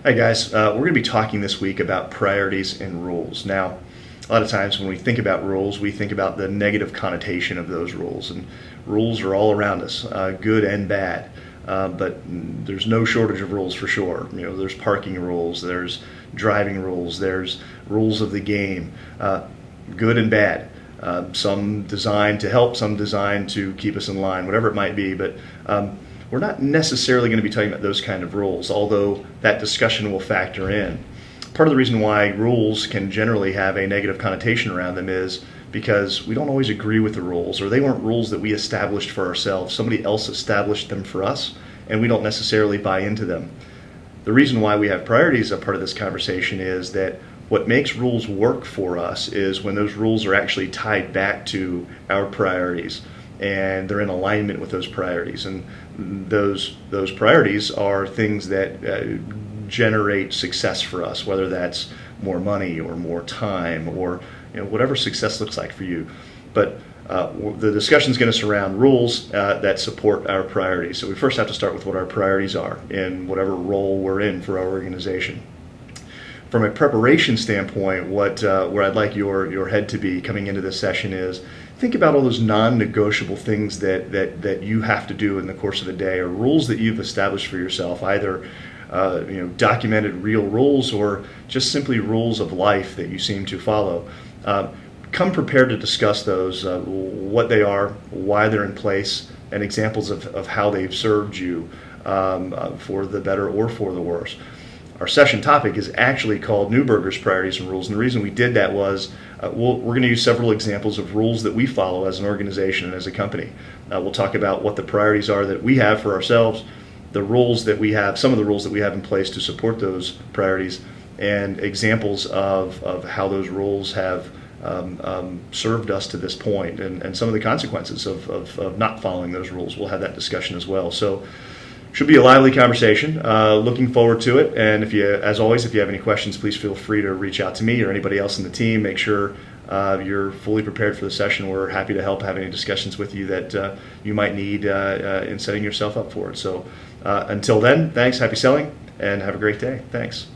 Hi guys, we're going to be talking this week about priorities and rules. Now, a lot of times when we think about rules, we think about the negative connotation of those rules, and rules are all around us, good and bad. But there's no shortage of rules for sure. There's parking rules, there's driving rules, there's rules of the game, good and bad. Some designed to help, some designed to keep us in line, whatever it might be. But we're not necessarily going to be talking about those kind of rules, although that discussion will factor in. Part of the reason why rules can generally have a negative connotation around them is because we don't always agree with the rules, or they weren't rules that we established for ourselves. Somebody else established them for us, and we don't necessarily buy into them. The reason why we have priorities as a part of this conversation is that what makes rules work for us is when those rules are actually tied back to our priorities and they're in alignment with those priorities. And those priorities are things that generate success for us, whether that's more money or more time or whatever success looks like for you. But the discussion is going to surround rules that support our priorities. So we first have to start with what our priorities are in whatever role we're in for our organization. From a preparation standpoint, where I'd like your head to be coming into this session is think about all those non-negotiable things that you have to do in the course of a day, or rules that you've established for yourself, either documented real rules or just simply rules of life that you seem to follow. Come prepared to discuss those, what they are, why they're in place, and examples of how they've served you for the better or for the worse. Our session topic is actually called Neuberger's Priorities and Rules, and the reason we did that was we're going to use several examples of rules that we follow as an organization and as a company. We'll talk about what the priorities are that we have for ourselves, the rules that we have, some of the rules that we have in place to support those priorities, and examples of how those rules have served us to this point, and some of the consequences of not following those rules. We'll have that discussion as well. So should be a lively conversation. Looking forward to it. And as always, if you have any questions, please feel free to reach out to me or anybody else in the team. Make sure you're fully prepared for the session. We're happy to help have any discussions with you that you might need in setting yourself up for it. So until then, thanks, happy selling, and have a great day. Thanks.